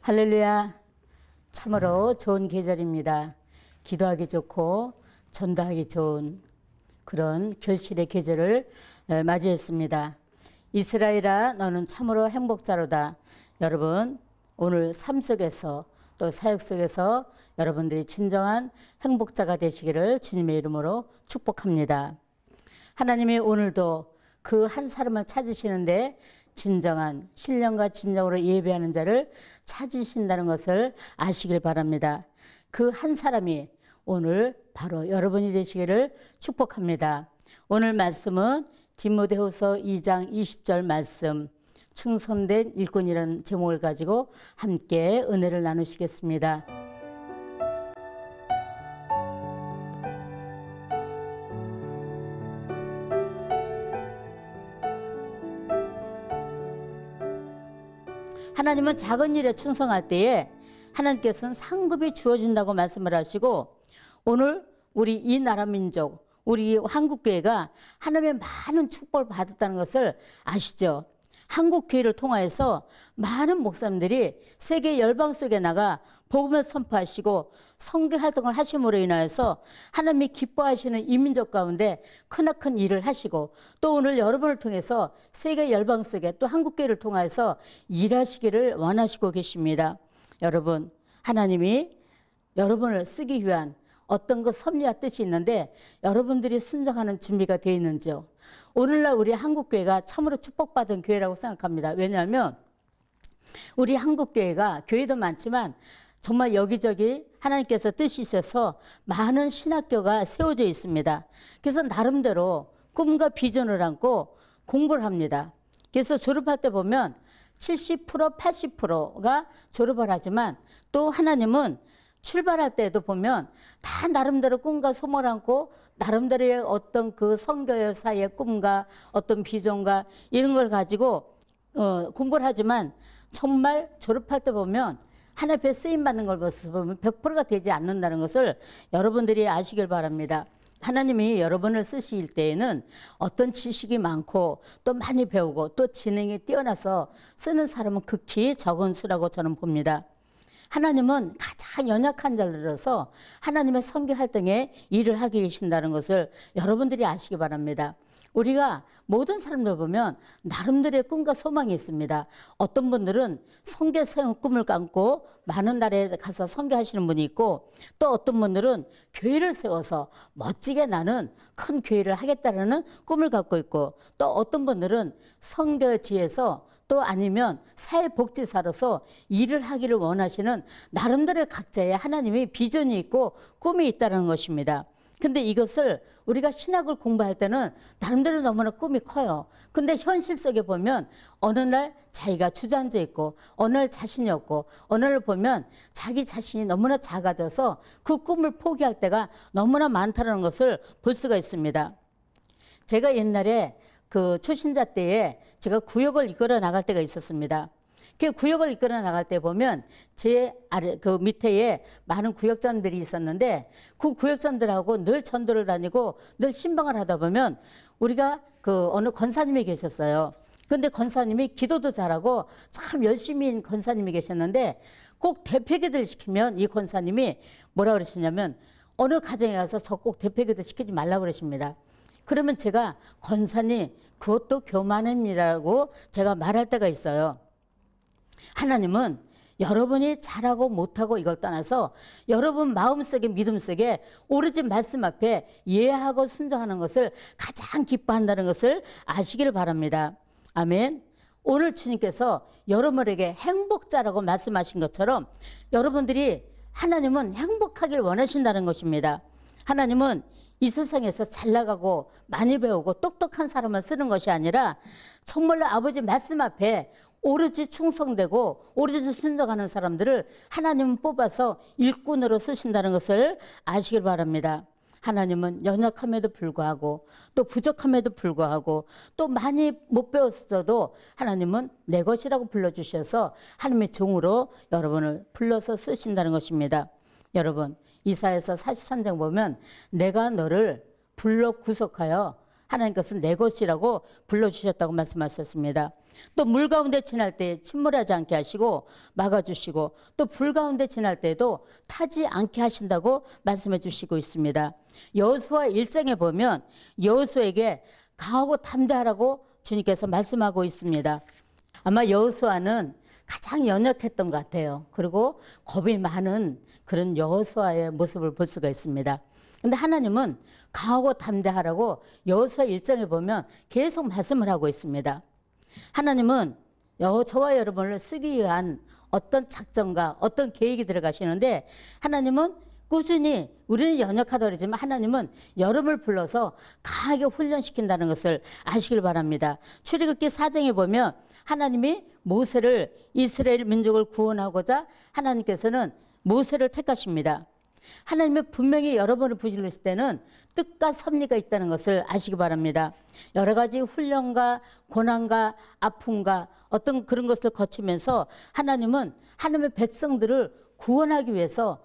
할렐루야. 참으로 좋은 계절입니다. 기도하기 좋고 전도하기 좋은 그런 결실의 계절을 맞이했습니다. 이스라엘아, 너는 참으로 행복자로다. 여러분, 오늘 삶 속에서 또 사역 속에서 여러분들이 진정한 행복자가 되시기를 주님의 이름으로 축복합니다. 하나님이 오늘도 그 한 사람을 찾으시는데 진정한 신령과 진정으로 예배하는 자를 찾으신다는 것을 아시길 바랍니다. 그 한 사람이 오늘 바로 여러분이 되시기를 축복합니다. 오늘 말씀은 디모데후서 2장 20절 말씀, 충성된 일꾼이라는 제목을 가지고 함께 은혜를 나누시겠습니다. 하나님은 작은 일에 충성할 때에 하나님께서는 상급이 주어진다고 말씀을 하시고, 오늘 우리 이 나라 민족, 우리 한국교회가 하나님의 많은 축복을 받았다는 것을 아시죠? 한국교회를 통하여서 많은 목사님들이 세계 열방 속에 나가 복음을 선포하시고 선교 활동을 하심으로 인하여서 하나님이 기뻐하시는 이민족 가운데 크나큰 일을 하시고, 또 오늘 여러분을 통해서 세계 열방 속에 또 한국교회를 통하여서 일하시기를 원하시고 계십니다. 여러분, 하나님이 여러분을 쓰기 위한 어떤 그 섭리와 뜻이 있는데 여러분들이 순종하는 준비가 되어 있는지요? 오늘날 우리 한국교회가 참으로 축복받은 교회라고 생각합니다. 왜냐하면 우리 한국교회가 교회도 많지만 정말 여기저기 하나님께서 뜻이 있어서 많은 신학교가 세워져 있습니다. 그래서 나름대로 꿈과 비전을 안고 공부를 합니다. 그래서 졸업할 때 보면 70%, 80%가 졸업을 하지만 또 하나님은 출발할 때도 보면 다 나름대로 꿈과 소망을 안고 나름대로의 어떤 그 선교사의 꿈과 어떤 비전과 이런 걸 가지고 공부를 하지만 정말 졸업할 때 보면 하나님 앞에 쓰임받는 걸 보면 100%가 되지 않는다는 것을 여러분들이 아시길 바랍니다. 하나님이 여러분을 쓰실 때에는 어떤 지식이 많고 또 많이 배우고 또 지능이 뛰어나서 쓰는 사람은 극히 적은 수라고 저는 봅니다. 하나님은 가장 연약한 자를 들어서 하나님의 선교 활동에 일을 하게 계신다는 것을 여러분들이 아시기 바랍니다. 우리가 모든 사람들 보면 나름대로의 꿈과 소망이 있습니다. 어떤 분들은 선교사의 꿈을 안고 많은 나라에 가서 선교하시는 분이 있고, 또 어떤 분들은 교회를 세워서 멋지게 나는 큰 교회를 하겠다는 꿈을 갖고 있고, 또 어떤 분들은 선교지에서 또 아니면 사회복지사로서 일을 하기를 원하시는 나름대로의 각자의 하나님의 비전이 있고 꿈이 있다는 것입니다. 근데 이것을 우리가 신학을 공부할 때는 나름대로 너무나 꿈이 커요. 근데 현실 속에 보면 어느 날 자기가 주저앉아 있고, 어느 날 자신이 없고, 어느 날 보면 자기 자신이 너무나 작아져서 그 꿈을 포기할 때가 너무나 많다는 것을 볼 수가 있습니다. 제가 옛날에 그 초신자 때에 제가 구역을 이끌어 나갈 때가 있었습니다. 그 구역을 이끌어 나갈 때 보면 제 아래 그 밑에에 많은 구역장들이 있었는데 그 구역장들하고 늘 전도를 다니고 늘 신방을 하다 보면 우리가 그 어느 권사님이 계셨어요. 근데 권사님이 기도도 잘하고 참 열심히인 권사님이 계셨는데 꼭 대표기도를 시키면 이 권사님이 뭐라 그러시냐면 어느 가정에 가서 저 꼭 대표기도 시키지 말라고 그러십니다. 그러면 제가 권사님 그것도 교만입니다라고 제가 말할 때가 있어요. 하나님은 여러분이 잘하고 못하고 이걸 떠나서 여러분 마음속에 믿음 속에 오로지 말씀 앞에 예하고 순종하는 것을 가장 기뻐한다는 것을 아시기를 바랍니다. 아멘. 오늘 주님께서 여러분에게 행복자라고 말씀하신 것처럼 여러분들이 하나님은 행복하길 원하신다는 것입니다. 하나님은 이 세상에서 잘 나가고 많이 배우고 똑똑한 사람을 쓰는 것이 아니라 정말로 아버지 말씀 앞에 오로지 충성되고 오로지 순종하는 사람들을 하나님은 뽑아서 일꾼으로 쓰신다는 것을 아시길 바랍니다. 하나님은 연약함에도 불구하고 또 부족함에도 불구하고 또 많이 못 배웠어도 하나님은 내 것이라고 불러주셔서 하나님의 종으로 여러분을 불러서 쓰신다는 것입니다. 여러분, 이사야서 43장 보면 내가 너를 불러 구속하여 하나님께서 내 것이라고 불러주셨다고 말씀하셨습니다. 또 물 가운데 지날 때 침몰하지 않게 하시고 막아주시고 또 불 가운데 지날 때도 타지 않게 하신다고 말씀해 주시고 있습니다. 여호수아 1장에 보면 여호수아에게 강하고 담대하라고 주님께서 말씀하고 있습니다. 아마 여호수아는 가장 연약했던 것 같아요. 그리고 겁이 많은 그런 여호수아의 모습을 볼 수가 있습니다. 근데 하나님은 강하고 담대하라고 여호수아 1장에 보면 계속 말씀을 하고 있습니다. 하나님은 저와 여러분을 쓰기 위한 어떤 작전과 어떤 계획이 들어가시는데 하나님은 꾸준히 우리는 연약하다 그러지만 하나님은 여러분을 불러서 강하게 훈련시킨다는 것을 아시길 바랍니다. 출애굽기 4장에 보면 하나님이 모세를 이스라엘 민족을 구원하고자 하나님께서는 모세를 택하십니다. 하나님이 분명히 여러분을 부르실 때는 뜻과 섭리가 있다는 것을 아시기 바랍니다. 여러 가지 훈련과 고난과 아픔과 어떤 그런 것을 거치면서 하나님은 하나님의 백성들을 구원하기 위해서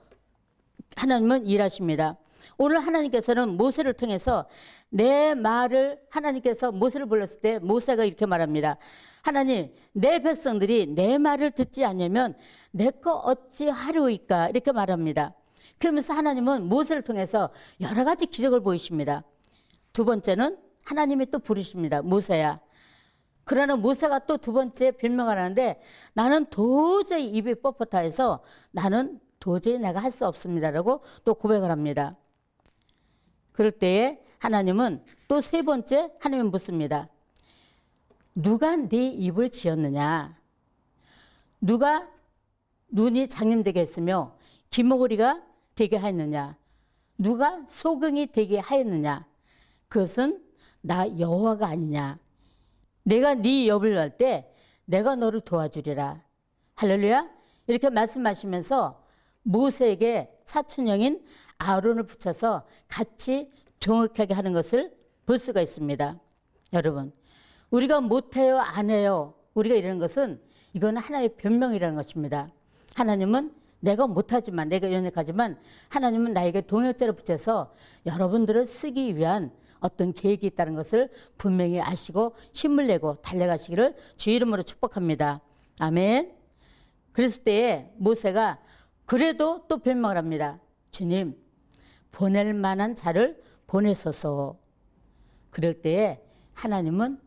하나님은 일하십니다. 오늘 하나님께서는 모세를 통해서 내 말을 하나님께서 모세를 불렀을 때 모세가 이렇게 말합니다. 하나님, 내 백성들이 내 말을 듣지 않으면 내 거 어찌 하리오이까 이렇게 말합니다. 그러면서 하나님은 모세를 통해서 여러 가지 기적을 보이십니다. 두 번째는 하나님이 또 부르십니다. 모세야. 그러나 모세가 또 두 번째 변명을 하는데 나는 도저히 입이 뻣뻣해서 나는 도저히 내가 할 수 없습니다라고 또 고백을 합니다. 그럴 때에 하나님은 또 세 번째 하나님 묻습니다. 누가 네 입을 지었느냐? 누가 눈이 장님되게 했으며 귀머거리가 되게 하였느냐? 누가 소경이 되게 하였느냐? 그것은 나 여호와가 아니냐? 내가 네 옆을 할 때 내가 너를 도와주리라. 할렐루야. 이렇게 말씀하시면서 모세에게 사촌형인 아론을 붙여서 같이 동역하게 하는 것을 볼 수가 있습니다. 여러분, 우리가 못해요, 안 해요, 우리가 이러는 것은 이건 하나의 변명이라는 것입니다. 하나님은 내가 못하지만, 내가 연약하지만 하나님은 나에게 동역자를 붙여서 여러분들을 쓰기 위한 어떤 계획이 있다는 것을 분명히 아시고 힘을 내고 달려가시기를 주 이름으로 축복합니다. 아멘. 그랬을 때에 모세가 그래도 또 변명을 합니다. 주님, 보낼 만한 자를 보내소서. 그럴 때에 하나님은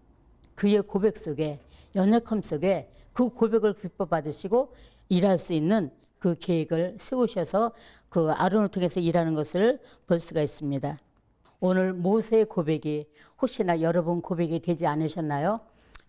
그의 고백 속에, 연약함 속에 그 고백을 기뻐 받으시고 일할 수 있는 그 계획을 세우셔서 그 아론을 통해서 일하는 것을 볼 수가 있습니다. 오늘 모세의 고백이 혹시나 여러분 고백이 되지 않으셨나요?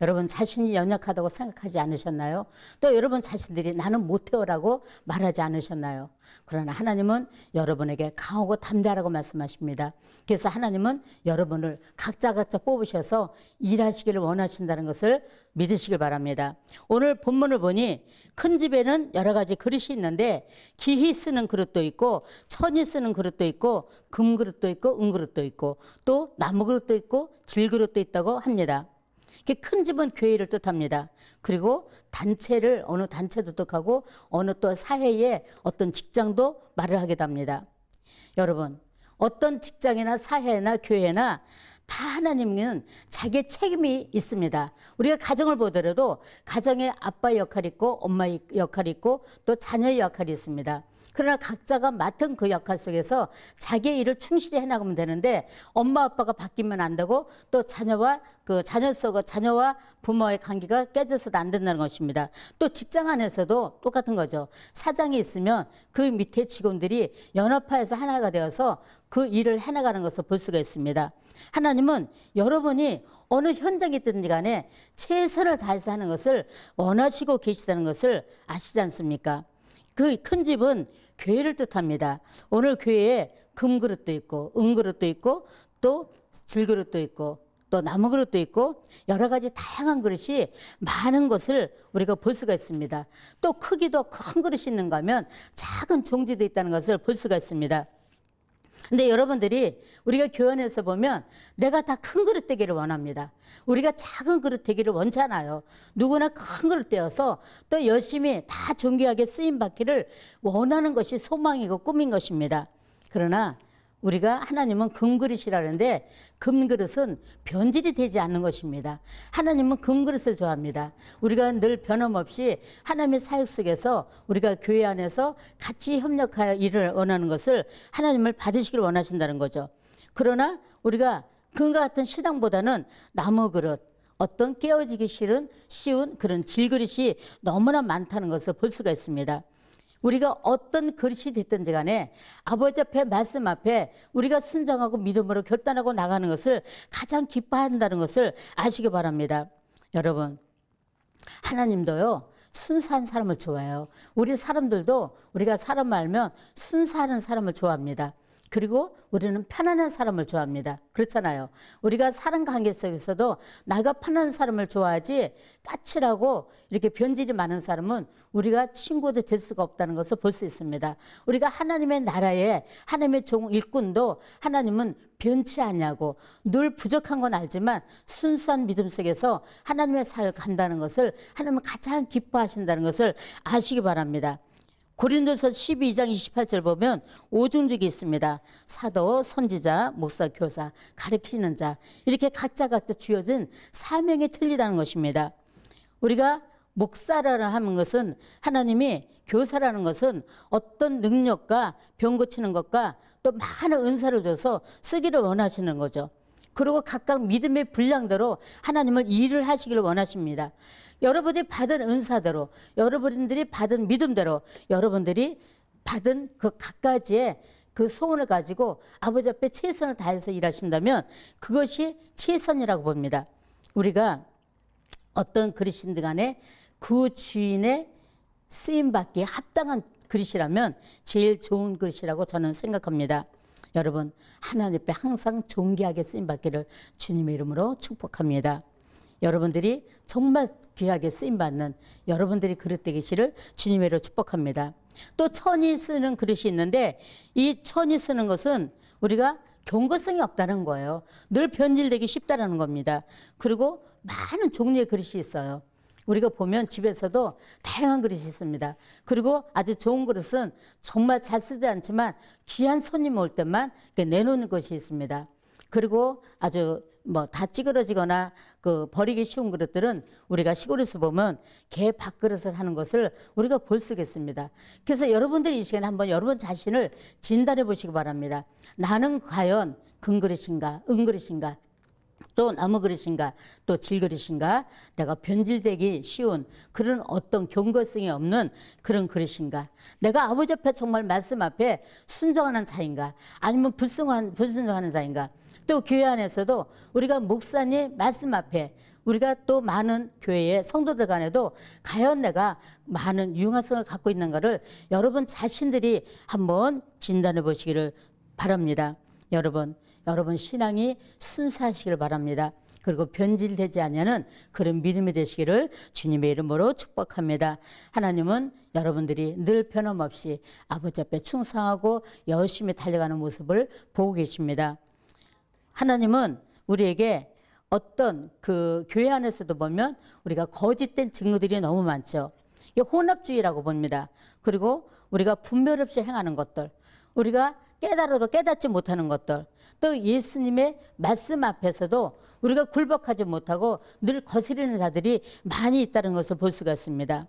여러분 자신이 연약하다고 생각하지 않으셨나요? 또 여러분 자신들이 나는 못해요라고 말하지 않으셨나요? 그러나 하나님은 여러분에게 강하고 담대하라고 말씀하십니다. 그래서 하나님은 여러분을 각자 뽑으셔서 일하시기를 원하신다는 것을 믿으시길 바랍니다. 오늘 본문을 보니 큰 집에는 여러 가지 그릇이 있는데 기히 쓰는 그릇도 있고 천이 쓰는 그릇도 있고 금그릇도 있고 은그릇도 있고 또 나무 그릇도 있고 질그릇도 있다고 합니다. 큰 집은 교회를 뜻합니다. 그리고 단체를 어느 단체도 뜻하고 어느 또 사회의 어떤 직장도 말을 하기도 합니다. 여러분, 어떤 직장이나 사회나 교회나 다 하나님은 자기의 책임이 있습니다. 우리가 가정을 보더라도 가정에 아빠의 역할이 있고 엄마의 역할이 있고 또 자녀의 역할이 있습니다. 그러나 각자가 맡은 그 역할 속에서 자기의 일을 충실히 해나가면 되는데 엄마 아빠가 바뀌면 안 되고 또 자녀와 자녀와 부모의 관계가 깨져서도 안 된다는 것입니다. 또 직장 안에서도 똑같은 거죠. 사장이 있으면 그 밑에 직원들이 연합하여서 하나가 되어서 그 일을 해나가는 것을 볼 수가 있습니다. 하나님은 여러분이 어느 현장에 있든지 간에 최선을 다해서 하는 것을 원하시고 계시다는 것을 아시지 않습니까? 그 큰 집은 교회를 뜻합니다. 오늘 교회에 금그릇도 있고 은그릇도 있고 또 질그릇도 있고 또 나무 그릇도 있고 여러 가지 다양한 그릇이 많은 것을 우리가 볼 수가 있습니다. 또 크기도 큰 그릇이 있는가 하면 작은 종지도 있다는 것을 볼 수가 있습니다. 근데 여러분들이 우리가 교회에서 보면 내가 다 큰 그릇 되기를 원합니다. 우리가 작은 그릇 되기를 원잖아요. 누구나 큰 그릇 되어서 또 열심히 다 존귀하게 쓰임 받기를 원하는 것이 소망이고 꿈인 것입니다. 그러나 우리가 하나님은 금그릇이라는데 금그릇은 변질이 되지 않는 것입니다. 하나님은 금그릇을 좋아합니다. 우리가 늘 변함없이 하나님의 사역 속에서 우리가 교회 안에서 같이 협력하여 일을 원하는 것을 하나님을 받으시기를 원하신다는 거죠. 그러나 우리가 금과 같은 신앙보다는 나무 그릇, 어떤 깨어지기 쉬운 그런 질그릇이 너무나 많다는 것을 볼 수가 있습니다. 우리가 어떤 그릇이 됐든지 간에 아버지 앞에 말씀 앞에 우리가 순종하고 믿음으로 결단하고 나가는 것을 가장 기뻐한다는 것을 아시기 바랍니다. 여러분, 하나님도요 순수한 사람을 좋아해요. 우리 사람들도 우리가 사람 알면 순수한 사람을 좋아합니다. 그리고 우리는 편안한 사람을 좋아합니다. 그렇잖아요. 우리가 사람 관계 속에서도 나가 편안한 사람을 좋아하지 까칠하고 이렇게 변질이 많은 사람은 우리가 친구도 될 수가 없다는 것을 볼 수 있습니다. 우리가 하나님의 나라에 하나님의 종 일꾼도 하나님은 변치 않냐고 늘 부족한 건 알지만 순수한 믿음 속에서 하나님의 사역을 간다는 것을 하나님은 가장 기뻐하신다는 것을 아시기 바랍니다. 고린도서 12장 28절 보면 오중직이 있습니다. 사도, 선지자, 목사, 교사, 가르치는 자 이렇게 각자 주어진 사명이 틀리다는 것입니다. 우리가 목사라는 하는 것은 하나님이 교사라는 것은 어떤 능력과 병 고치는 것과 또 많은 은사를 줘서 쓰기를 원하시는 거죠. 그리고 각각 믿음의 분량대로 하나님을 일을 하시기를 원하십니다. 여러분들이 받은 은사대로, 여러분들이 받은 믿음대로, 여러분들이 받은 그 각가지의 그 소원을 가지고 아버지 앞에 최선을 다해서 일하신다면 그것이 최선이라고 봅니다. 우리가 어떤 그릇인지 간에 그 주인의 쓰임받기에 합당한 그릇이라면 제일 좋은 그릇이라고 저는 생각합니다. 여러분, 하나님 앞에 항상 존귀하게 쓰임받기를 주님의 이름으로 축복합니다. 여러분들이 정말 귀하게 쓰임받는 여러분들이 그릇 되기를 주님의 이름으로 축복합니다. 또 천이 쓰는 그릇이 있는데 이 천이 쓰는 것은 우리가 경고성이 없다는 거예요. 늘 변질되기 쉽다는 겁니다. 그리고 많은 종류의 그릇이 있어요. 우리가 보면 집에서도 다양한 그릇이 있습니다. 그리고 아주 좋은 그릇은 정말 잘 쓰지 않지만 귀한 손님 올 때만 내놓는 것이 있습니다. 그리고 아주 다 찌그러지거나 그 버리기 쉬운 그릇들은 우리가 시골에서 보면 개 밥그릇을 하는 것을 우리가 볼 수가 있습니다. 그래서 여러분들이 이 시간에 한번 여러분 자신을 진단해 보시기 바랍니다. 나는 과연 금그릇인가 은그릇인가 또 나무 그릇인가 또 질그릇인가 내가 변질되기 쉬운 그런 어떤 경고성이 없는 그런 그릇인가 내가 아버지 앞에 정말 말씀 앞에 순종하는 자인가 아니면 불순종하는 자인가 또 교회 안에서도 우리가 목사님 말씀 앞에 우리가 또 많은 교회의 성도들 간에도 과연 내가 많은 융화성을 갖고 있는가를 여러분 자신들이 한번 진단해 보시기를 바랍니다. 여러분 신앙이 순수하시기를 바랍니다. 그리고 변질되지 않냐는 그런 믿음이 되시기를 주님의 이름으로 축복합니다. 하나님은 여러분들이 늘 변함없이 아버지 앞에 충성하고 열심히 달려가는 모습을 보고 계십니다. 하나님은 우리에게 어떤 그 교회 안에서도 보면 우리가 거짓된 증거들이 너무 많죠. 이게 혼합주의라고 봅니다. 그리고 우리가 분별 없이 행하는 것들, 우리가 깨달아도 깨닫지 못하는 것들, 또 예수님의 말씀 앞에서도 우리가 굴복하지 못하고 늘 거스르는 자들이 많이 있다는 것을 볼 수가 있습니다.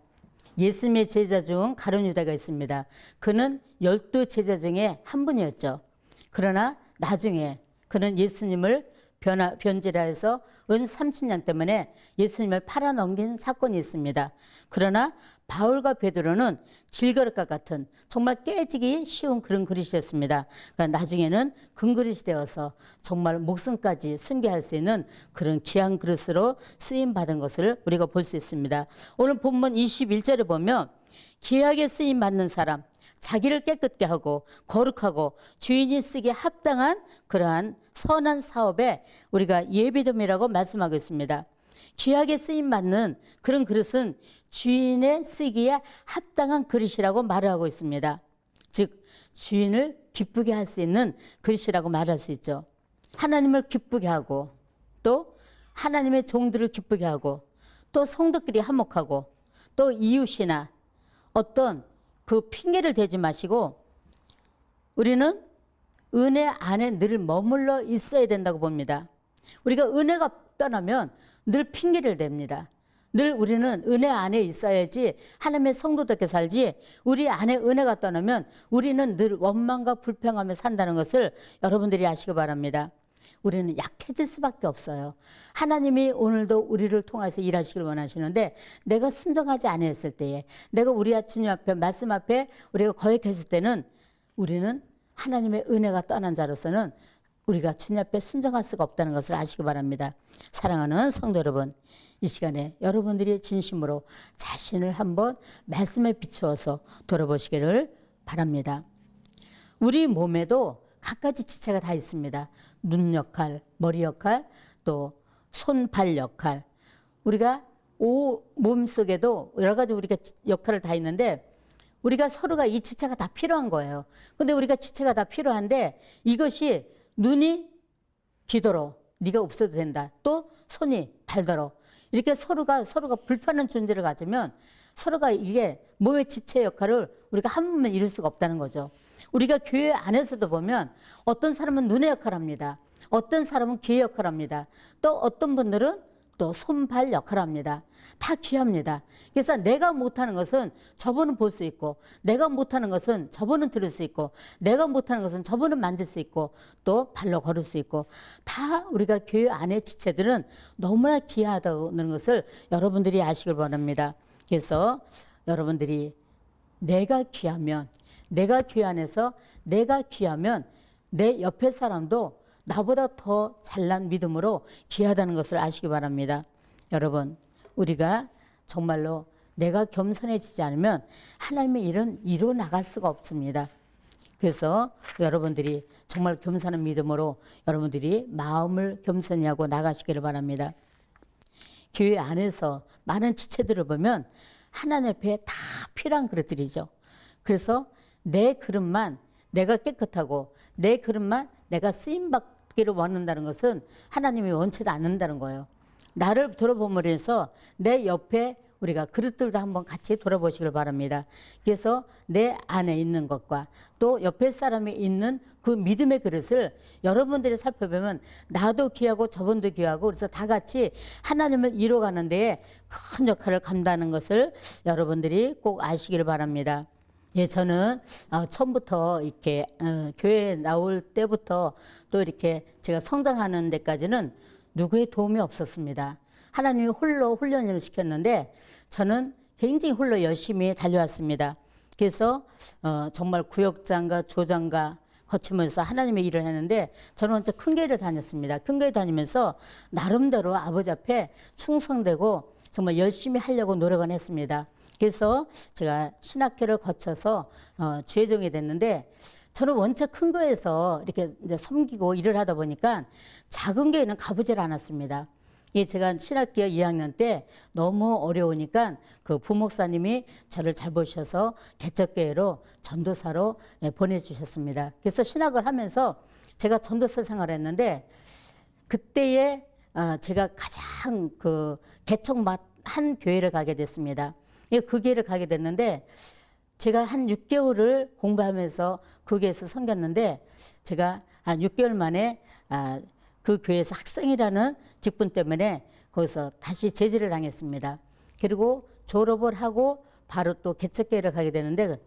예수님의 제자 중 가룟 유다가 있습니다. 그는 12 제자 중에 한 분이었죠. 그러나 나중에 그는 예수님을 변질해서 은 30년 때문에 예수님을 팔아넘긴 사건이 있습니다. 그러나 바울과 베드로는 질그릇과 같은 정말 깨지기 쉬운 그런 그릇이었습니다. 그러니까 나중에는 금그릇이 되어서 정말 목숨까지 순교할 수 있는 그런 귀한 그릇으로 쓰임받은 것을 우리가 볼 수 있습니다. 오늘 본문 21절에 보면 귀하게 쓰임받는 사람 자기를 깨끗게 하고 거룩하고 주인이 쓰기에 합당한 그러한 선한 사업에 우리가 예비됨이라고 말씀하고 있습니다. 귀하게 쓰임받는 그런 그릇은 주인의 쓰기에 합당한 그릇이라고 말하고 있습니다. 즉 주인을 기쁘게 할 수 있는 그릇이라고 말할 수 있죠. 하나님을 기쁘게 하고 또 하나님의 종들을 기쁘게 하고 또 성도끼리 화목하고 또 이웃이나 어떤 그 핑계를 대지 마시고 우리는 은혜 안에 늘 머물러 있어야 된다고 봅니다. 우리가 은혜가 떠나면 늘 핑계를 댑니다. 늘 우리는 은혜 안에 있어야지 하나님의 성도답게 살지, 우리 안에 은혜가 떠나면 우리는 늘 원망과 불평하며 산다는 것을 여러분들이 아시기 바랍니다. 우리는 약해질 수밖에 없어요. 하나님이 오늘도 우리를 통해서 일하시길 원하시는데, 내가 순종하지 아니했을 때에, 내가 우리 주님 앞에 말씀 앞에 우리가 거역했을 때는 우리는 하나님의 은혜가 떠난 자로서는 우리가 주님 앞에 순종할 수가 없다는 것을 아시기 바랍니다. 사랑하는 성도 여러분, 이 시간에 여러분들이 진심으로 자신을 한번 말씀에 비추어서 돌아보시기를 바랍니다. 우리 몸에도 갖가지 지체가 다 있습니다. 눈 역할, 머리 역할, 또 손, 발 역할. 우리가 몸 속에도 여러 가지 우리가 역할을 다 있는데, 우리가 서로가 이 지체가 다 필요한 거예요. 근데 우리가 지체가 다 필요한데, 이것이 눈이 귀더러 네가 없어도 된다. 또 손이 발더러. 이렇게 서로가 불편한 존재를 가지면 서로가 이게 몸의 지체 역할을 우리가 한 몸에 이룰 수가 없다는 거죠. 우리가 교회 안에서도 보면 어떤 사람은 눈의 역할을 합니다. 어떤 사람은 귀의 역할을 합니다. 또 어떤 분들은 또 손발 역할을 합니다. 다 귀합니다. 그래서 내가 못하는 것은 저분은 볼 수 있고, 내가 못하는 것은 저분은 들을 수 있고, 내가 못하는 것은 저분은 만질 수 있고, 또 발로 걸을 수 있고, 다 우리가 교회 안의 지체들은 너무나 귀하다는 것을 여러분들이 아시길 바랍니다. 그래서 여러분들이 내가 귀하면, 내가 교회 안에서 내가 귀하면 내 옆에 사람도 나보다 더 잘난 믿음으로 귀하다는 것을 아시기 바랍니다. 여러분, 우리가 정말로 내가 겸손해지지 않으면 하나님의 일은 이루 나갈 수가 없습니다. 그래서 여러분들이 정말 겸손한 믿음으로 여러분들이 마음을 겸손히 하고 나가시기를 바랍니다. 교회 안에서 많은 지체들을 보면 하나님 앞에 다 필요한 그릇들이죠. 그래서 내 그릇만 내가 깨끗하고 내 그릇만 내가 쓰임받기를 원한다는 것은 하나님이 원치도 않는다는 거예요. 나를 돌아보면서 내 옆에 우리가 그릇들도 한번 같이 돌아보시길 바랍니다. 그래서 내 안에 있는 것과 또 옆에 사람이 있는 그 믿음의 그릇을 여러분들이 살펴보면 나도 귀하고 저분도 귀하고, 그래서 다 같이 하나님을 이뤄가는 데에 큰 역할을 감당하는 것을 여러분들이 꼭 아시기를 바랍니다. 예, 저는 처음부터 이렇게 교회에 나올 때부터 또 이렇게 제가 성장하는 데까지는 누구의 도움이 없었습니다. 하나님이 홀로 훈련을 시켰는데 저는 굉장히 홀로 열심히 달려왔습니다. 그래서 정말 구역장과 조장과 거치면서 하나님의 일을 했는데, 저는 먼저 큰 교회를 다녔습니다. 큰 교회 다니면서 나름대로 아버지 앞에 충성되고 정말 열심히 하려고 노력을 했습니다. 그래서 제가 신학교를 거쳐서 주회종이 됐는데, 저는 원체 큰 교회에서 이렇게 이제 섬기고 일을 하다 보니까 작은 교회는 가보질 않았습니다. 예, 제가 신학교 2학년 때 너무 어려우니까 그 부목사님이 저를 잘 보셔서 개척교회로 전도사로 보내주셨습니다. 그래서 신학을 하면서 제가 전도사 생활을 했는데, 그때에 제가 가장 그 개척한 교회를 가게 됐습니다. 그 교회를 가게 됐는데, 제가 한 6개월을 공부하면서 그 교회에서 섬겼는데, 제가 한 6개월 만에 그 교회에서 학생이라는 직분 때문에 거기서 다시 제지를 당했습니다. 그리고 졸업을 하고 바로 또 개척교회를 가게 되는데,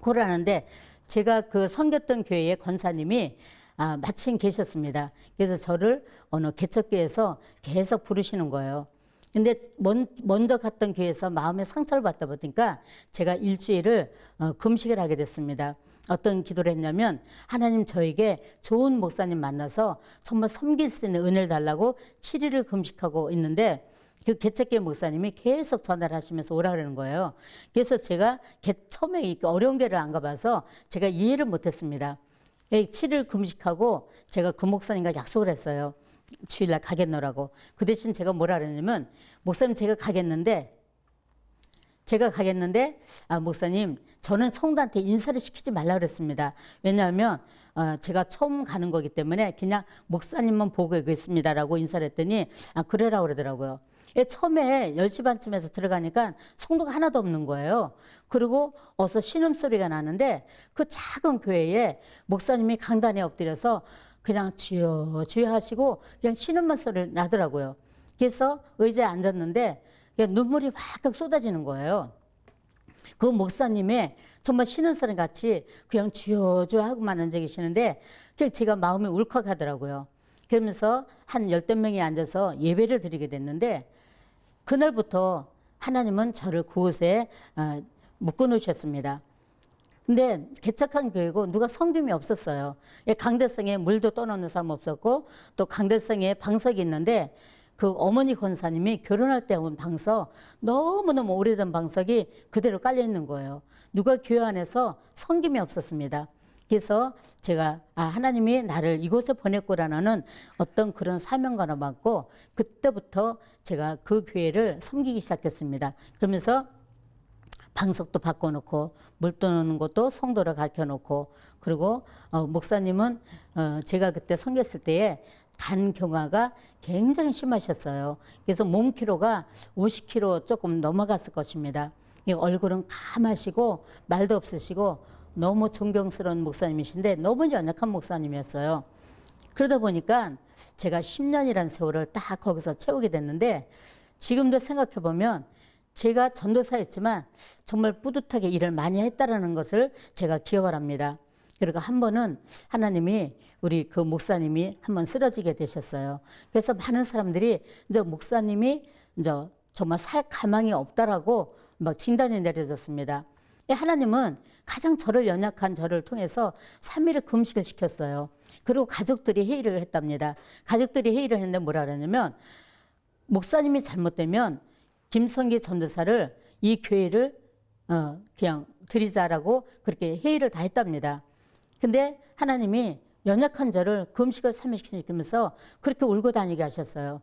그러는데 제가 그 섬겼던 교회의 권사님이 마침 계셨습니다. 그래서 저를 어느 개척교회에서 계속 부르시는 거예요. 근데 먼저 갔던 교회에서 마음의 상처를 받다 보니까 제가 일주일을 금식을 하게 됐습니다. 어떤 기도를 했냐면, 하나님 저에게 좋은 목사님 만나서 정말 섬길 수 있는 은혜를 달라고 7일을 금식하고 있는데, 그 개척교회 목사님이 계속 전화를 하시면서 오라 그러는 거예요. 그래서 제가 처음에 이렇게 어려운 교회를 안 가봐서 제가 이해를 못했습니다. 7일 금식하고 제가 그 목사님과 약속을 했어요. 주일날 가겠노라고. 그 대신 제가 뭐라 그랬냐면, 목사님 제가 가겠는데 목사님 저는 성도한테 인사를 시키지 말라 그랬습니다. 왜냐하면 제가 처음 가는 거기 때문에 그냥 목사님만 보고 있습니다라고 인사를 했더니 그래라 그러더라고요. 처음에 10시 반쯤에서 들어가니까 성도가 하나도 없는 거예요. 그리고 어서 신음소리가 나는데 그 작은 교회에 목사님이 강단에 엎드려서 그냥 주여 주여 하시고 그냥 신음만 소리 나더라고요. 그래서 의자에 앉았는데 눈물이 확 쏟아지는 거예요. 그 목사님의 정말 쉬는 소리 같이 그냥 주여 주여 하고만 앉아 계시는데 제가 마음이 울컥하더라고요. 그러면서 한 10명이 앉아서 예배를 드리게 됐는데 그날부터 하나님은 저를 그곳에 묶어 놓으셨습니다. 근데 개척한 교회고 누가 섬김이 없었어요. 강대성에 물도 떠놓는 사람 없었고 또 강대성에 방석이 있는데 그 어머니 권사님이 결혼할 때 온 방석, 너무너무 오래된 방석이 그대로 깔려 있는 거예요. 누가 교회 안에서 섬김이 없었습니다. 그래서 제가 하나님이 나를 이곳에 보냈구나라는 어떤 그런 사명감을 받고 그때부터 제가 그 교회를 섬기기 시작했습니다. 그러면서 방석도 바꿔놓고 물 떠놓는 것도 성도를 가르쳐놓고 그리고 목사님은 제가 그때 섬겼을 때에 간경화가 굉장히 심하셨어요. 그래서 몸키로가 50kg 조금 넘어갔을 것입니다. 얼굴은 까마시고 말도 없으시고 너무 존경스러운 목사님이신데 너무 연약한 목사님이었어요. 그러다 보니까 제가 10년이라는 세월을 딱 거기서 채우게 됐는데 지금도 생각해보면 제가 전도사였지만 정말 뿌듯하게 일을 많이 했다라는 것을 제가 기억을 합니다. 그리고 한 번은 하나님이 우리 그 목사님이 한번 쓰러지게 되셨어요. 그래서 많은 사람들이 이제 목사님이 이제 정말 살 가망이 없다라고 막 진단이 내려졌습니다. 하나님은 가장 저를 연약한 저를 통해서 3일을 금식을 시켰어요. 그리고 가족들이 회의를 했답니다. 가족들이 회의를 했는데 뭐라 그러냐면 목사님이 잘못되면 김성기 전도사를 이 교회를 그냥 드리자라고 그렇게 회의를 다 했답니다. 근데 하나님이 연약한 저를 금식을 3일 시키면서 그렇게 울고 다니게 하셨어요.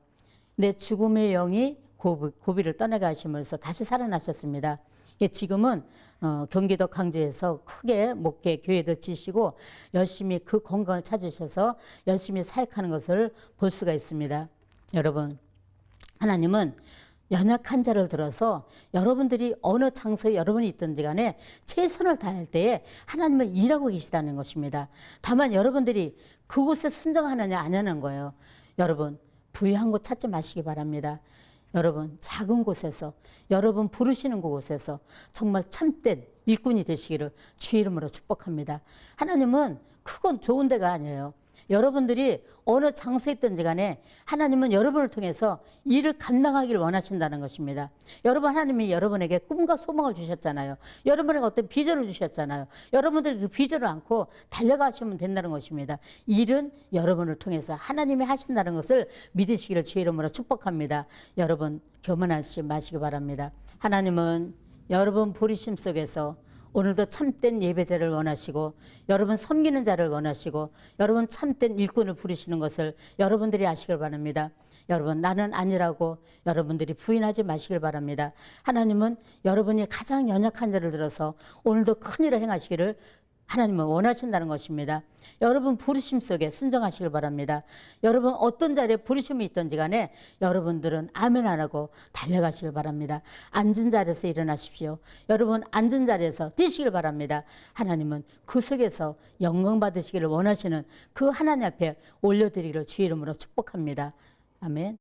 내 죽음의 영이 고비를 떠나게 하시면서 다시 살아나셨습니다. 지금은 경기도 광주에서 크게 목회 교회도 지시고 열심히 그 건강을 찾으셔서 열심히 사역하는 것을 볼 수가 있습니다. 여러분, 하나님은 연약한 자를 들어서 여러분들이 어느 장소에 여러분이 있든지 간에 최선을 다할 때에 하나님은 일하고 계시다는 것입니다. 다만 여러분들이 그곳에 순종하느냐 안 하는 거예요. 여러분, 부유한 곳 찾지 마시기 바랍니다. 여러분, 작은 곳에서 여러분 부르시는 곳에서 정말 참된 일꾼이 되시기를 주의 이름으로 축복합니다. 하나님은 크고 좋은 데가 아니에요. 여러분들이 어느 장소에 있든지 간에 하나님은 여러분을 통해서 일을 감당하기를 원하신다는 것입니다. 여러분, 하나님이 여러분에게 꿈과 소망을 주셨잖아요. 여러분에게 어떤 비전을 주셨잖아요. 여러분들이 그 비전을 안고 달려가시면 된다는 것입니다. 일은 여러분을 통해서 하나님이 하신다는 것을 믿으시기를 주의 이름으로 축복합니다. 여러분, 교만하지 마시기 바랍니다. 하나님은 여러분 부르심 속에서 오늘도 참된 예배자를 원하시고 여러분 섬기는 자를 원하시고 여러분 참된 일꾼을 부르시는 것을 여러분들이 아시길 바랍니다. 여러분, 나는 아니라고 여러분들이 부인하지 마시길 바랍니다. 하나님은 여러분이 가장 연약한 자를 들어서 오늘도 큰 일을 행하시기를 하나님은 원하신다는 것입니다. 여러분 부르심 속에 순종하시길 바랍니다. 여러분 어떤 자리에 부르심이 있든지 간에 여러분들은 아멘 안 하고 달려가시길 바랍니다. 앉은 자리에서 일어나십시오. 여러분 앉은 자리에서 뛰시길 바랍니다. 하나님은 그 속에서 영광 받으시기를 원하시는 그 하나님 앞에 올려드리기를 주의 이름으로 축복합니다. 아멘.